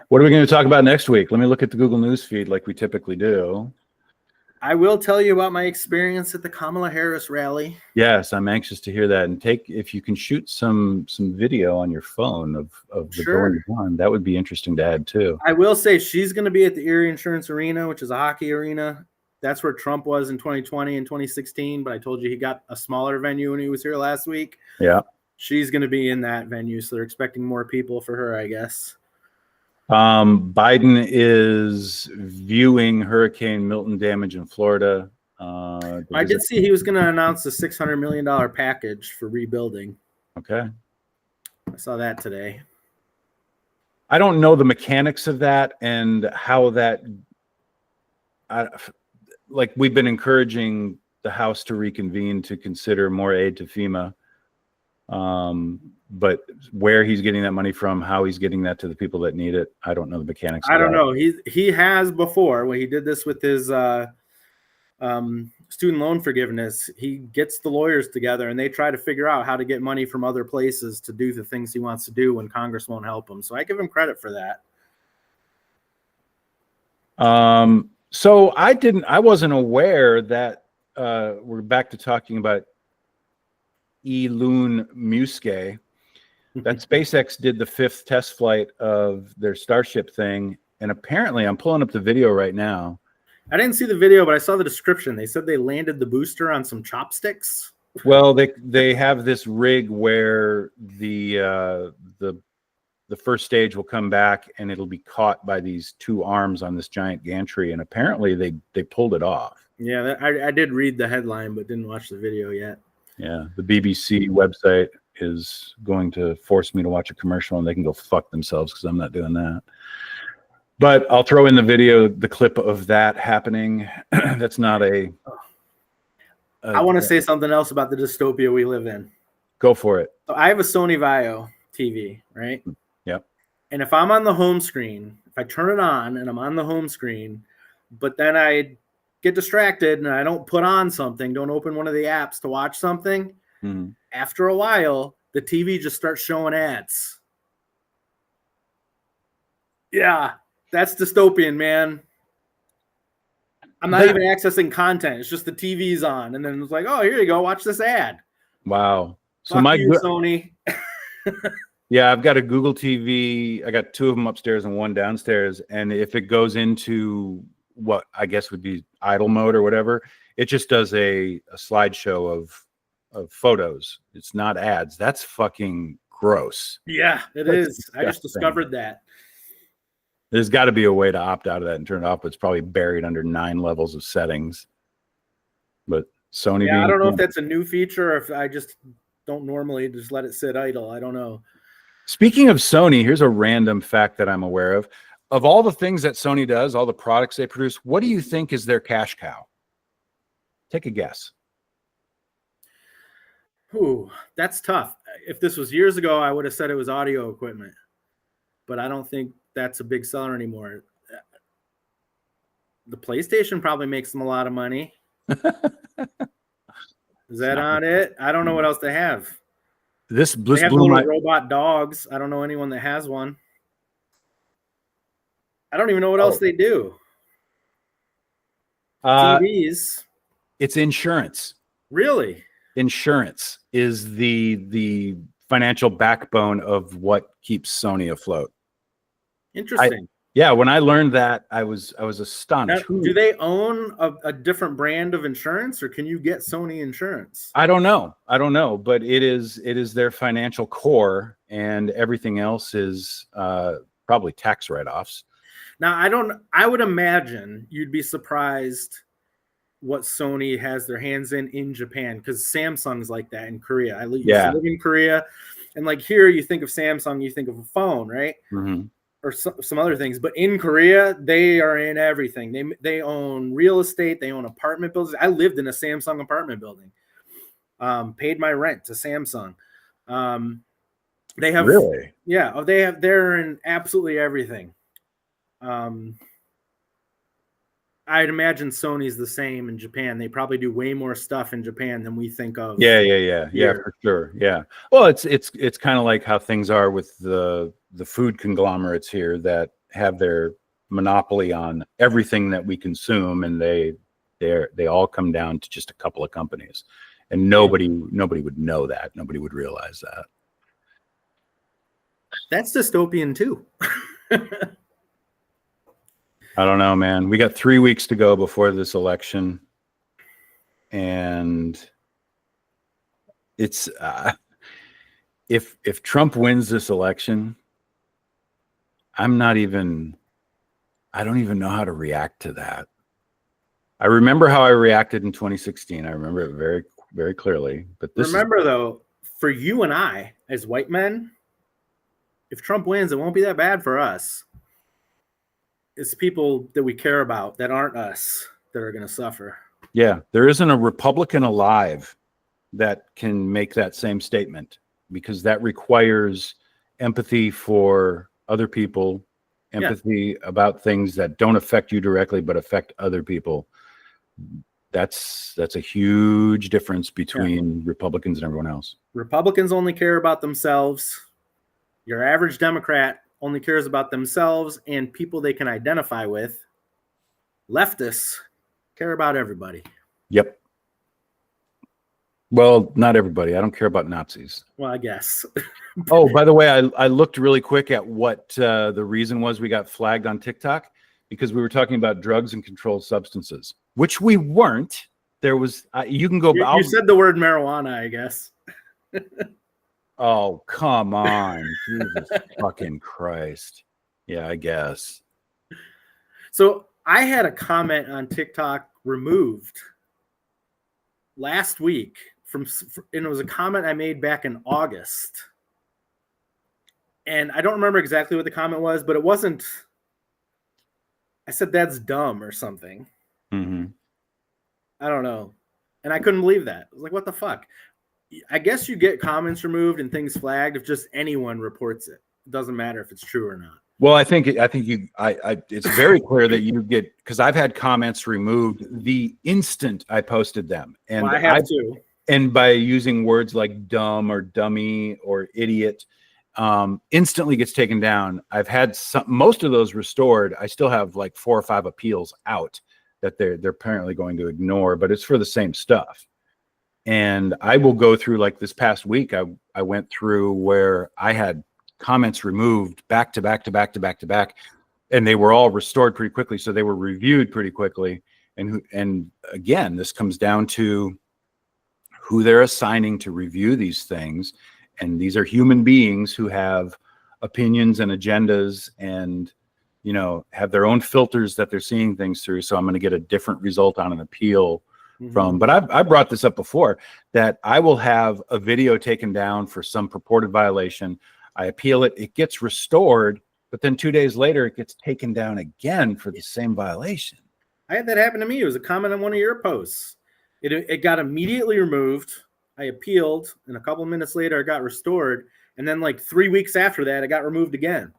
What are we going to talk about next week? Let me look at the Google News feed like we typically do. I will tell you about my experience at the Kamala Harris rally. Yes, I'm anxious to hear that. And if you can shoot some video on your phone of the going on, that would be interesting to add too. I will say she's going to be at the Erie Insurance Arena, which is a hockey arena. That's where Trump was in 2020 and 2016. But I told you he got a smaller venue when he was here last week. Yeah. She's going to be in that venue. So they're expecting more people for her, I guess. Biden is viewing Hurricane Milton damage in Florida. I did see he was going to announce a $600 million package for rebuilding. Okay. I saw that today. I don't know the mechanics of that and how that, like we've been encouraging the House to reconvene to consider more aid to FEMA. But where he's getting that money from, how he's getting that to the people that need it, I don't know the mechanics. I don't know. He has before when he did this with his student loan forgiveness. He gets the lawyers together and they try to figure out how to get money from other places to do the things he wants to do when Congress won't help him. So I give him credit for that. So I wasn't aware that we're back to talking about Elon Musk. That SpaceX did the 5th test flight of their Starship thing, and apparently, I'm pulling up the video right now. I didn't see the video, but I saw the description. They said they landed the booster on some chopsticks. Well, they have this rig where the first stage will come back and it'll be caught by these 2 arms on this giant gantry, and apparently they pulled it off. Yeah, I did read the headline, but didn't watch the video yet. Yeah, the BBC website is going to force me to watch a commercial, and they can go fuck themselves because I'm not doing that. But I'll throw in the video, the clip of that happening. That's not I want to say something else about the dystopia we live in. Go for it. So I have a Sony Vaio TV, right? Yep. And if I'm on the home screen, if I turn it on and I'm on the home screen, but then I get distracted and I don't put on something, don't open one of the apps to watch something, after a while, the TV just starts showing ads. Yeah, that's dystopian, man. I'm not even accessing content. It's just the TV's on. And then it's like, oh, here you go. Watch this ad. Wow. So Fuck you, Sony. Yeah, I've got a Google TV. I got 2 of them upstairs and 1 downstairs. And if it goes into what I guess would be idle mode or whatever, it just does a slideshow of photos. It's not ads. That's fucking gross. Yeah, it is. Disgusting. I just discovered that. There's got to be a way to opt out of that and turn it off, but it's probably buried under 9 levels of settings. But Sony, I don't know if that's a new feature or if I just don't normally just let it sit idle. I don't know. Speaking of Sony, here's a random fact that I'm aware of. Of all the things that Sony does, all the products they produce, what do you think is their cash cow? Take a guess. Ooh, that's tough. If this was years ago, I would have said it was audio equipment, but I don't think that's a big seller anymore. The PlayStation probably makes them a lot of money. Is that on it? I don't know what else they have. They have little robot dogs. I don't know anyone that has one. I don't even know what else they do. TVs. It's insurance. Really? Insurance is the financial backbone of what keeps Sony afloat. Interesting. When I learned that, I was astonished. Now, do they own a different brand of insurance, or can you get Sony insurance? I don't know, but it is their financial core, and everything else is probably tax write-offs. Now, I would imagine you'd be surprised what Sony has their hands in Japan, because Samsung's like that in Korea. I live in Korea, and like here, you think of Samsung, you think of a phone, right? Mm-hmm. Or some other things, but in Korea, they are in everything. They own real estate, they own apartment buildings. I lived in a Samsung apartment building. Paid my rent to Samsung. They have they're in absolutely everything. I'd imagine Sony's the same in Japan. They probably do way more stuff in Japan than we think of. Yeah, for sure. Yeah. Well, it's kind of like how things are with the food conglomerates here that have their monopoly on everything that we consume, and they all come down to just a couple of companies, and nobody would know that. Nobody would realize that. That's dystopian too. I don't know, man. We got 3 weeks to go before this election, and it's if Trump wins this election, I don't even know how to react to that. I remember how I reacted in 2016. I remember it very, very clearly. But though, for you and I as white men, if Trump wins, it won't be that bad for us. It's people that we care about that aren't us that are going to suffer. Yeah, there isn't a Republican alive that can make that same statement, because that requires empathy for other people, empathy about things that don't affect you directly but affect other people. That's a huge difference between Republicans and everyone else. Republicans only care about themselves. Your average Democrat only cares about themselves and people they can identify with. Leftists care about everybody. Yep. Well, not everybody. I don't care about Nazis. Well, I guess. Oh, by the way, I looked really quick at what the reason was we got flagged on TikTok, because we were talking about drugs and controlled substances, which we weren't. There was, you can go. You said the word marijuana, I guess. Oh, come on. Jesus fucking Christ. Yeah, I guess. So I had a comment on TikTok removed last week and it was a comment I made back in August. And I don't remember exactly what the comment was, but it wasn't, I said, that's dumb or something. Mm-hmm. I don't know. And I couldn't believe that. I was like, what the fuck? I guess you get comments removed and things flagged if just anyone reports it. It doesn't matter if it's true or not. Well, I think it's very clear that you get, because I've had comments removed the instant I posted them. And I have too. And by using words like dumb or dummy or idiot, instantly gets taken down. I've had most of those restored. I still have like 4 or 5 appeals out that they're apparently going to ignore, but it's for the same stuff. And I will go through, like this past week, I went through where I had comments removed back to back to back to back to back, and they were all restored pretty quickly. So they were reviewed pretty quickly. And again, this comes down to who they're assigning to review these things. And these are human beings who have opinions and agendas and, you know, have their own filters that they're seeing things through. So I'm going to get a different result on an appeal from, but I brought this up before, that I will have a video taken down for some purported violation. I appeal it, it gets restored, but then 2 days later, it gets taken down again for the same violation. I had that happen to me. It was a comment on one of your posts. It got immediately removed. I appealed, and a couple minutes later, it got restored. And then like 3 weeks after that, it got removed again.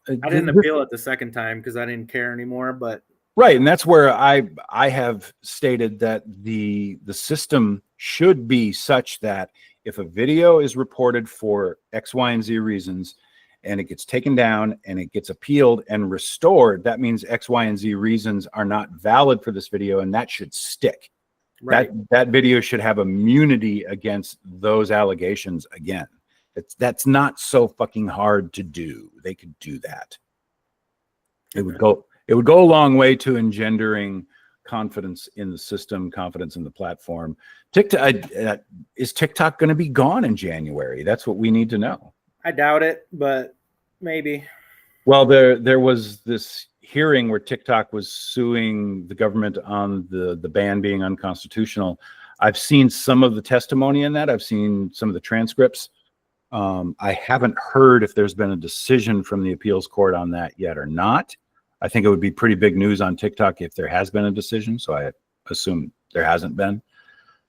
I didn't appeal it the second time because I didn't care anymore, but right, and that's where I have stated that the system should be such that if a video is reported for X, Y, and Z reasons, and it gets taken down and it gets appealed and restored, that means X, Y, and Z reasons are not valid for this video, and that should stick. Right. That video should have immunity against those allegations again. That's not so fucking hard to do. They could do that. It would go a long way to engendering confidence in the system, confidence in the platform. Is TikTok going to be gone in January? That's what we need to know. I doubt it, but maybe. Well, there was this hearing where TikTok was suing the government on the ban being unconstitutional. I've seen some of the testimony in that. I've seen some of the transcripts. I haven't heard if there's been a decision from the appeals court on that yet or not. I think it would be pretty big news on TikTok if there has been a decision. So I assume there hasn't been.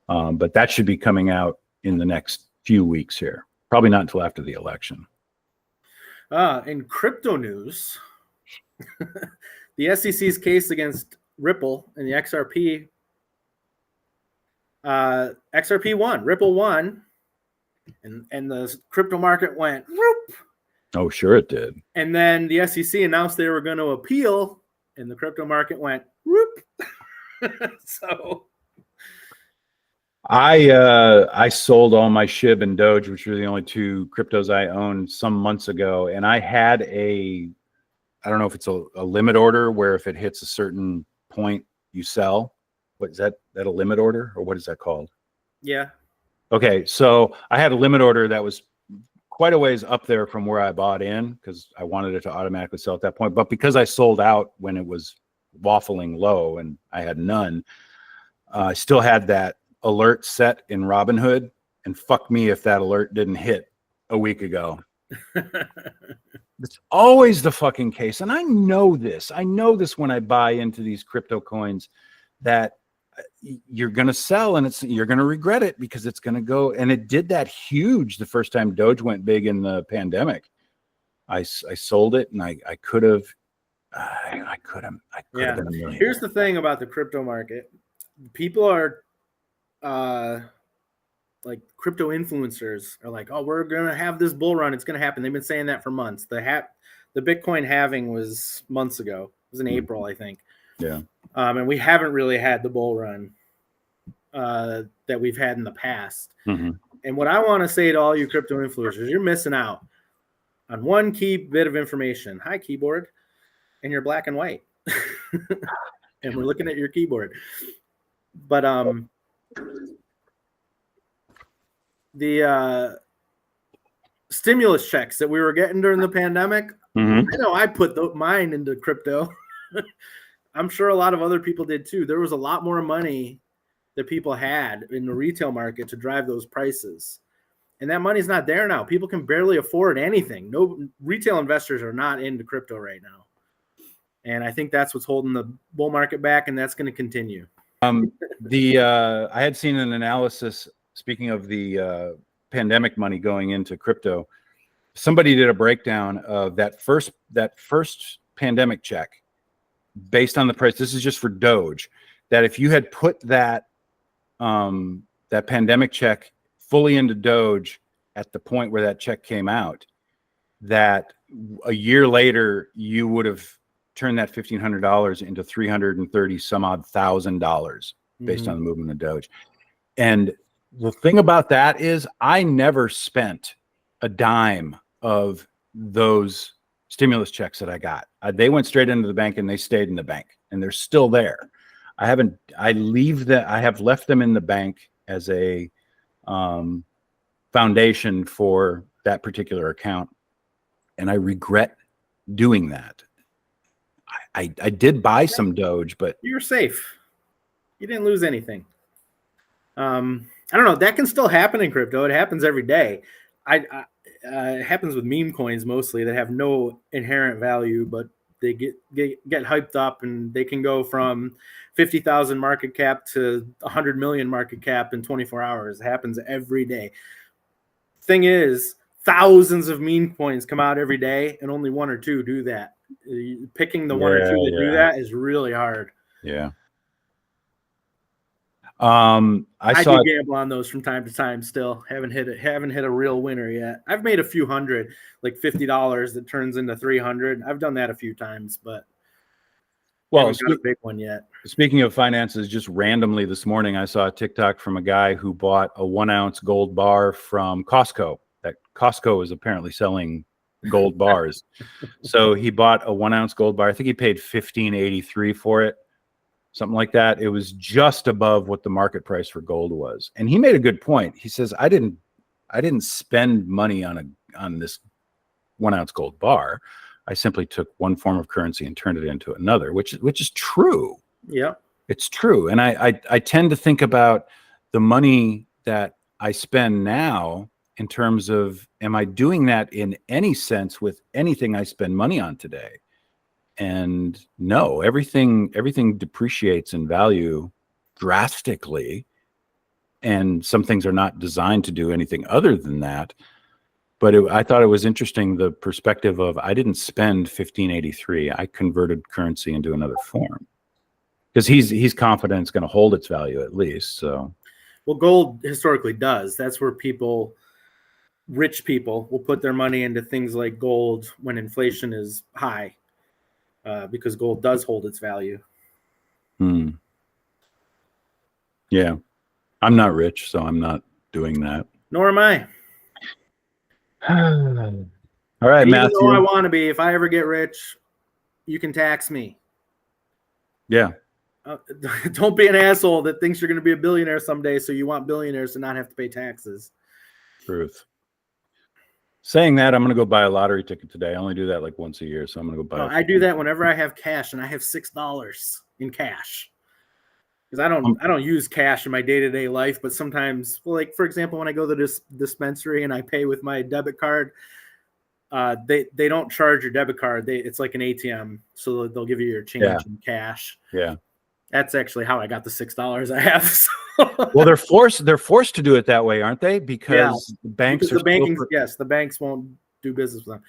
But that should be coming out in the next few weeks here. Probably not until after the election. In crypto news, the SEC's case against Ripple and the XRP, XRP won, Ripple won, and the crypto market went whoop. Oh, sure it did. And then the SEC announced they were going to appeal, and the crypto market went whoop. So I sold all my SHIB and Doge, which were the only 2 cryptos I owned, some months ago, and I had I don't know if it's a limit order where if it hits a certain point you sell. What is that a limit order, or what is that called? Yeah. Okay, so I had a limit order that was quite a ways up there from where I bought in because I wanted it to automatically sell at that point. But because I sold out when it was waffling low and I had none, I still had that alert set in Robinhood, and fuck me if that alert didn't hit a week ago. It's always the fucking case. And I know this. I know this when I buy into these crypto coins that you're going to sell and you're going to regret it because it's going to go. And it did that huge the first time Doge went big in the pandemic. I sold it and I could have been a millionaire. Here's the thing about the crypto market. People are like crypto influencers are like, oh, we're going to have this bull run. It's going to happen. They've been saying that for months. The Bitcoin halving was months ago. It was in April, I think. Yeah. And we haven't really had the bull run that we've had in the past. Mm-hmm. And what I want to say to all you crypto influencers, you're missing out on one key bit of information. Hi, keyboard. And you're black and white. And we're looking at your keyboard. But the stimulus checks that we were getting during the pandemic, I know I put mine into crypto. I'm sure a lot of other people did too. There was a lot more money that people had in the retail market to drive those prices. And that money's not there now. People can barely afford anything. No retail investors are not into crypto right now. And I think that's what's holding the bull market back, and that's going to continue. I had seen an analysis, speaking of the pandemic money going into crypto. Somebody did a breakdown of that first pandemic check based on the price. This is just for Doge. That if you had put that pandemic check fully into Doge at the point where that check came out, that a year later you would have turned that $1,500 into $330 some odd $1,000 based on the movement of Doge. And the thing about that is I never spent a dime of those stimulus checks that I got. They went straight into the bank and they stayed in the bank and they're still there. I have left them in the bank as a foundation for that particular account. And I regret doing that. I did buy some Doge, but you're safe. You didn't lose anything. I don't know. That can still happen in crypto. It happens every day. It happens with meme coins mostly that have no inherent value, but they get hyped up and they can go from 50,000 market cap to 100 million market cap in 24 hours. It happens every day. Thing is, thousands of meme coins come out every day and only one or two do that. Picking the one or two that do that is really hard. Yeah. I do gamble on those from time to time. Still haven't hit a real winner yet. I've made a few hundred, like $50 that turns into 300. I've done that a few times, but haven't got a big one yet. Speaking of finances, just randomly this morning, I saw a TikTok from a guy who bought a 1 ounce gold bar from Costco. That Costco is apparently selling gold bars. So he bought a 1 ounce gold bar. I think he paid $15.83 for it. Something like that. It was just above what the market price for gold was. And he made a good point. He says, I didn't spend money on this 1 ounce gold bar. I simply took one form of currency and turned it into another, which is true. Yeah. It's true. And I tend to think about the money that I spend now in terms of, am I doing that in any sense with anything I spend money on today? And no, everything depreciates in value drastically. And some things are not designed to do anything other than that. But I thought it was interesting, the perspective of, I didn't spend $15.83. I converted currency into another form. Because he's confident it's going to hold its value at least. So, well, gold historically does. That's where rich people will put their money into things like gold when inflation is high, because gold does hold its value. Yeah, I'm not rich, so I'm not doing that. Nor am I. All right, Matthew. Even though I want to be, if I ever get rich, you can tax me. Yeah. Don't be an asshole that thinks you're going to be a billionaire someday, so you want billionaires to not have to pay taxes. Truth. Saying that, I'm going to go buy a lottery ticket today. I only do that like once a year, so I'm going to go buy. I do that whenever I have cash, and I have $6 in cash. Because I don't use cash in my day-to-day life, but sometimes, well, like for example, when I go to this dispensary and I pay with my debit card, They don't charge your debit card. It's like an ATM, so they'll give you your change in cash. Yeah. That's actually how I got the $6 I have. So. Well, they're forced to do it that way, aren't they? Because the banks because are the banks won't do business with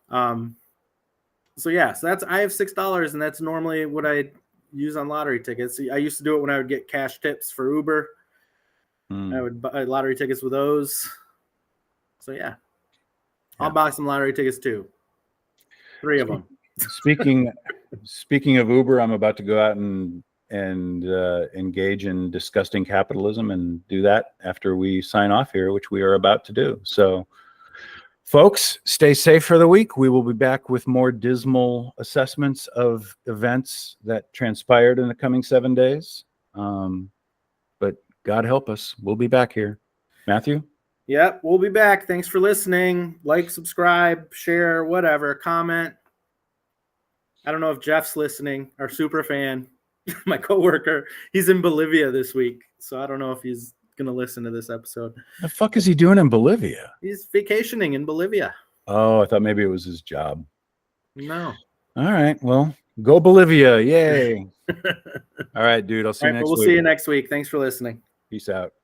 them. So I have $6, and that's normally what I use on lottery tickets. I used to do it when I would get cash tips for Uber. I would buy lottery tickets with those. So I'll buy some lottery tickets too. 3 of them. Speaking of Uber, I'm about to go out and engage in disgusting capitalism and do that after we sign off here, which we are about to do. So, folks, stay safe for the week. We will be back with more dismal assessments of events that transpired in the coming 7 days. But God help us, we'll be back here. Matthew? Yep, we'll be back. Thanks for listening. Like, subscribe, share, whatever, comment. I don't know if Jeff's listening, our super fan, my coworker. He's in Bolivia this week, so I don't know if he's going to listen to this episode. The fuck is he doing in Bolivia? He's vacationing in Bolivia. Oh, I thought maybe it was his job. No. All right, well, go Bolivia. Yay. All right, dude, I'll see you next week. We'll see you next week. Thanks for listening. Peace out.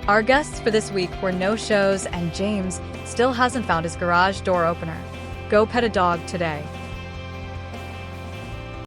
Our guests for this week were no shows, and James still hasn't found his garage door opener. Go pet a dog today.